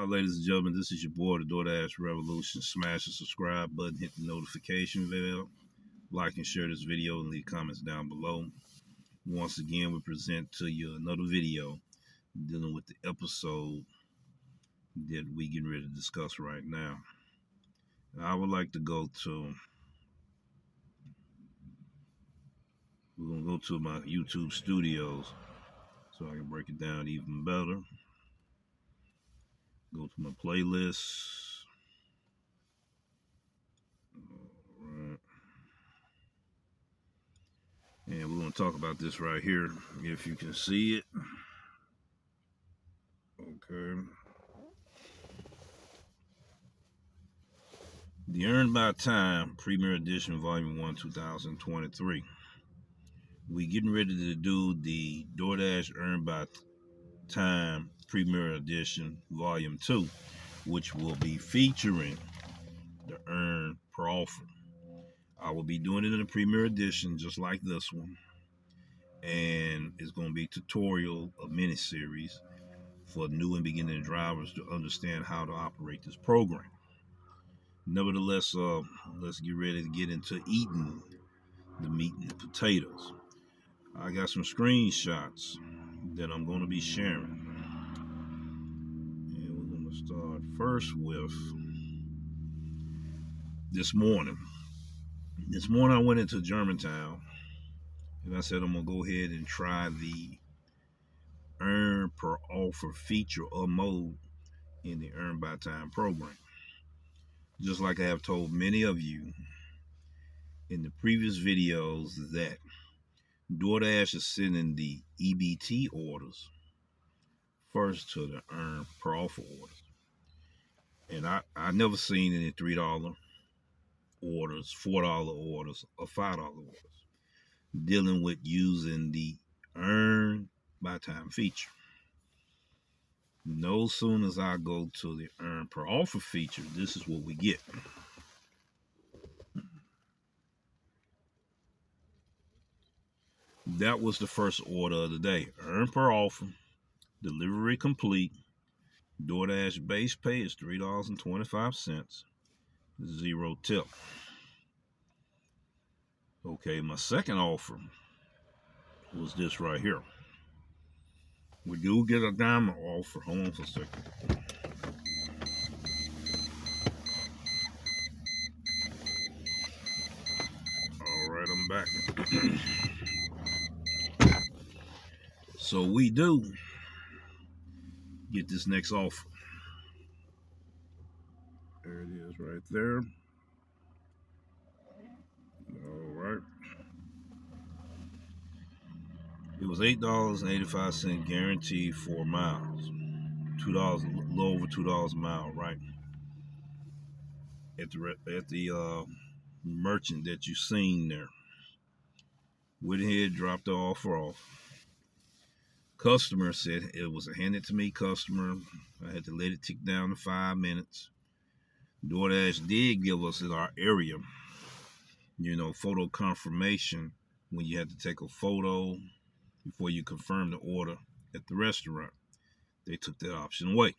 Ladies and gentlemen, this is your boy, the Doordash Revolution. Smash the subscribe button, hit the notification bell, like and share this video, and leave comments down below. Once again, we present to you another video dealing with the episode that we getting ready to discuss right now. I would like to we're going to go to my YouTube studios so I can break it down even better. Go to my playlist. All right. And we're going to talk about this right here, if you can see it. Okay. The Earned by Time Premier Edition Volume 1, 2023. We getting ready to do the Doordash Earned by Time Premier Edition Volume 2, which will be featuring the Earn per Offer. I will be doing it in a Premier Edition just like this one. And it's going to be a tutorial, a mini-series for new and beginning drivers to understand how to operate this program. Nevertheless, let's get ready to get into eating the meat and potatoes. I got some screenshots that I'm going to be sharing. And we're going to start first with this morning. This morning I went into Germantown and I said I'm going to go ahead and try the Earn per Offer feature or mode in the Earn by Time program. Just like I have told many of you in the previous videos that DoorDash is sending the EBT orders first to the Earn per Offer orders. And I never seen any $3 orders, $4 orders, or $5 orders dealing with using the Earn by Time feature. No soon as I go to the Earn per Offer feature, this is what we get. That was the first order of the day. Earn per Offer, delivery complete. DoorDash base pay is $3.25, 0 tip. Okay, my second offer was this right here. We do get a diamond offer. Hold on for a second. All right, I'm back. So we do get this next offer. There it is right there. All right. It was $8.85 guaranteed 4 miles. $2, a little over $2 a mile, right? At the merchant that you seen there. Went ahead, dropped the offer off. Customer said it was a handed to me customer. I had to let it tick down to 5 minutes. DoorDash did give us in our area, photo confirmation when you had to take a photo before you confirm the order at the restaurant. They took that option away.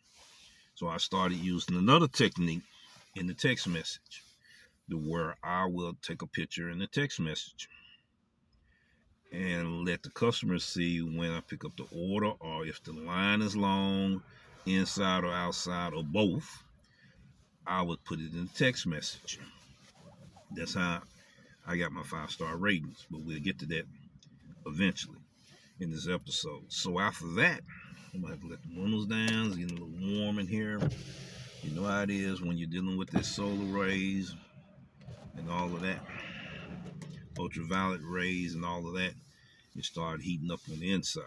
So I started using another technique in the text message, to where I will take a picture in the text message and let the customer see when I pick up the order, or if the line is long, inside or outside, or both. I would put it in the text message. That's how I got my 5-star ratings, but we'll get to that eventually in this episode. So after that, I'm gonna have to let the windows down. It's getting a little warm in here. You know how it is when you're dealing with this solar rays and all of that, ultraviolet rays and all of that. It started heating up on the inside.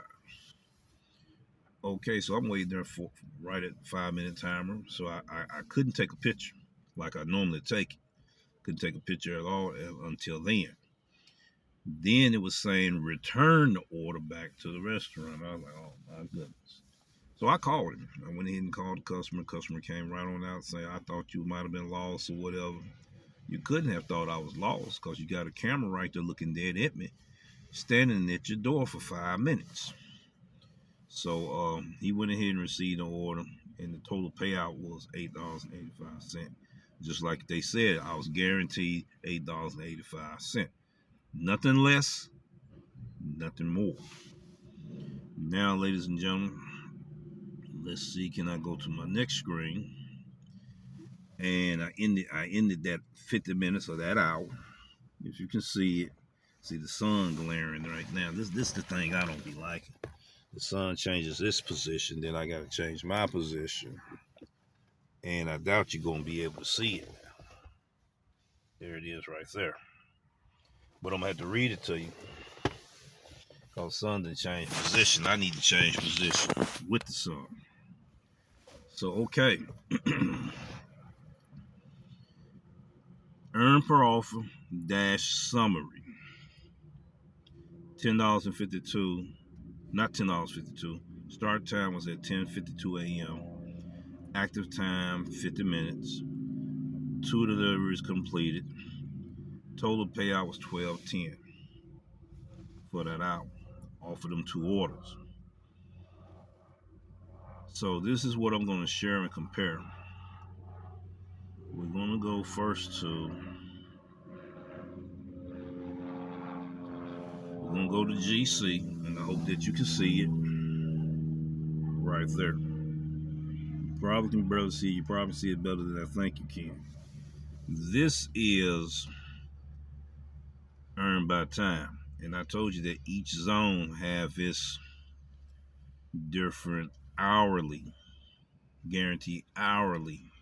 Okay, so I'm waiting there for right at 5-minute timer. So I couldn't take a picture like I normally take it. Couldn't take a picture at all until then. Then it was saying return the order back to the restaurant. I was like, oh my goodness. So I called him. I went ahead and called the customer. Customer came right on out saying, I thought you might have been lost or whatever. You couldn't have thought I was lost, because you got a camera right there looking dead at me, standing at your door for 5 minutes. So he went ahead and received the order. and the total payout was $8.85. Just like they said, I was guaranteed $8.85. Nothing less, nothing more. Now, ladies and gentlemen, let's see. Can I go to my next screen? And I ended that 50 minutes of that hour. If you can see it, see the sun glaring right now. This is the thing I don't be liking. The sun changes its position, then I got to change my position, and I doubt you're gonna be able to see it. There it is, right there. But I'm gonna have to read it to you because the sun didn't change position. I need to change position with the sun. So okay, earn per offer dash summary. $10.52, not $10.52. Start time was at 10:52 a.m. Active time 50 minutes. 2 deliveries completed. Total payout was $12.10 for that hour. Offered them 2 orders. So this is what I'm going to share and compare. We're going to go first to, we're going to go to GC, and I hope that you can see it right there. You probably can barely see it. You probably see it better than I think you can. This is earned by time. And I told you that each zone have its different hourly, guaranteed hourly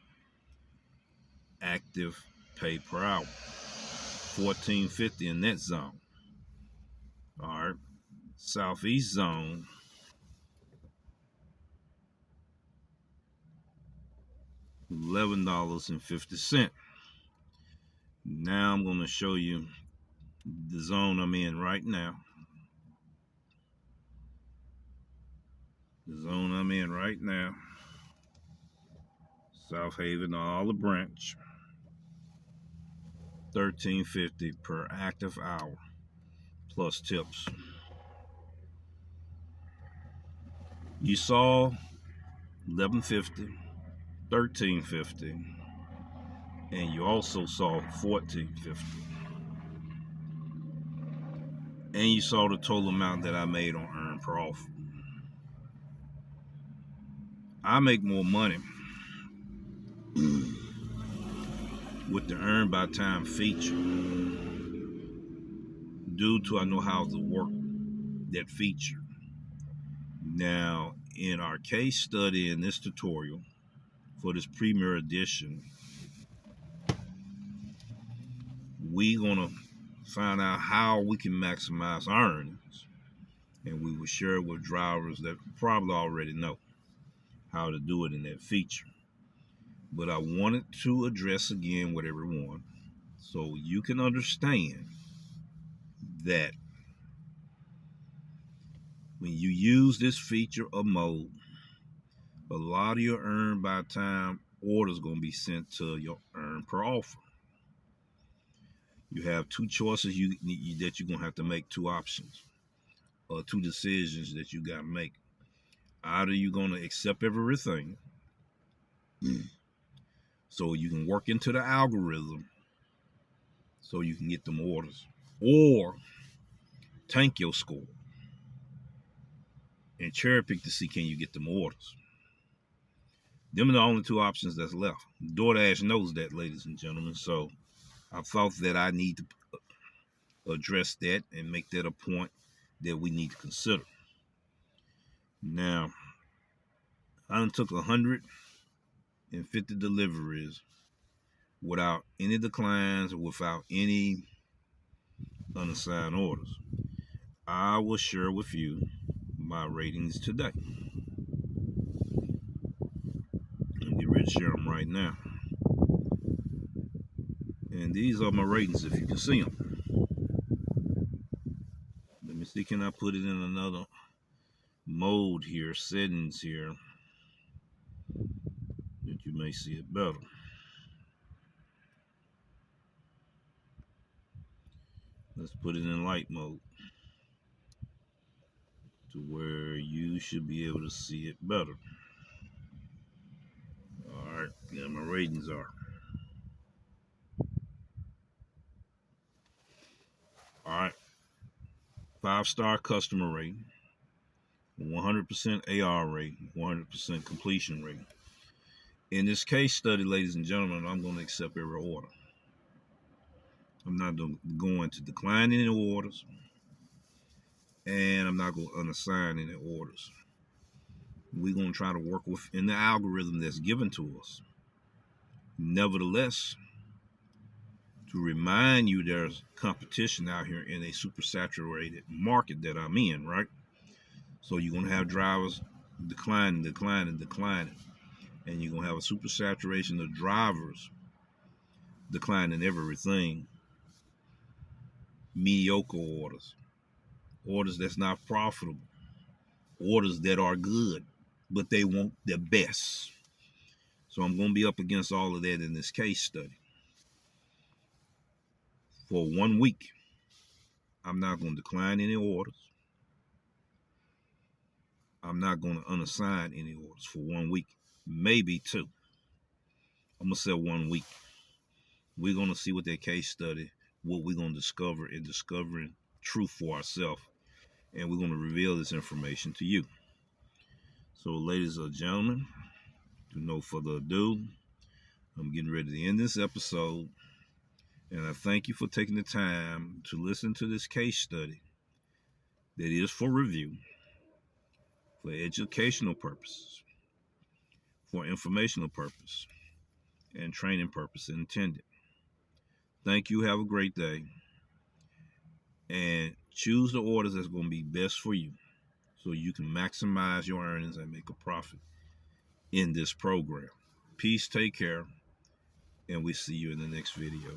active pay per hour. 14.50 in that zone. All right. Southeast zone, $11.50. Now I'm going to show you the zone I'm in right now. The zone I'm in right now. South Haven, Olive Branch. $13.50 per active hour plus tips. You saw $11.50, $13.50, and you also saw $14.50. And you saw the total amount that I made on earn per offer. I make more money with the earn by time feature due to I know how to work that feature. Now, in our case study in this tutorial for this Premier Edition, we're gonna find out how we can maximize our earnings, and we will share it with drivers that probably already know how to do it in that feature. But I wanted to address again with everyone so you can understand that when you use this feature or mode, a lot of your earn by time orders going to be sent to your earn per offer. You have 2 choices that you're going to have to make, 2 options or 2 decisions that you got to make. Either you're going to accept everything so you can work into the algorithm so you can get them orders, or tank your score and cherry pick to see can you get them orders. Them are the only 2 options that's left. Doordash knows that, ladies and gentlemen. So I thought that I need to address that and make that a point that we need to consider. Now, I took 150 deliveries without any declines, without any unassigned orders. I will share with you my ratings today. I'm getting ready to share them right now. And these are my ratings, if you can see them. Let me see, can I put it in another mode here, settings here, that you may see it better. Let's put it in light mode to where you should be able to see it better. there my ratings are. All right, 5-star customer rating, 100% AR rate, 100% completion rate. In this case study, ladies and gentlemen, I'm going to accept every order. I'm not going to decline any orders, and I'm not going to unassign any orders. We're going to try to work within the algorithm that's given to us. Nevertheless, to remind you there's competition out here in a super saturated market that I'm in, right? So you're going to have drivers declining, and you're going to have a super saturation of drivers declining everything. Mediocre orders that's not profitable, orders that are good, but they want the best. So I'm going to be up against all of that in this case study. For 1 week, I'm not going to decline any orders. I'm not going to unassign any orders for 1 week, maybe 2. I'm going to say 1 week. We're going to see what that case study, what we're going to discover in discovering truth for ourselves, and we're going to reveal this information to you. So, ladies and gentlemen, with no further ado, I'm getting ready to end this episode, and I thank you for taking the time to listen to this case study that is for review, for educational purposes, for informational purpose, and training purpose intended. Thank you. Have a great day. And choose the orders that's going to be best for you so you can maximize your earnings and make a profit in this program. Peace, take care, and we see you in the next video.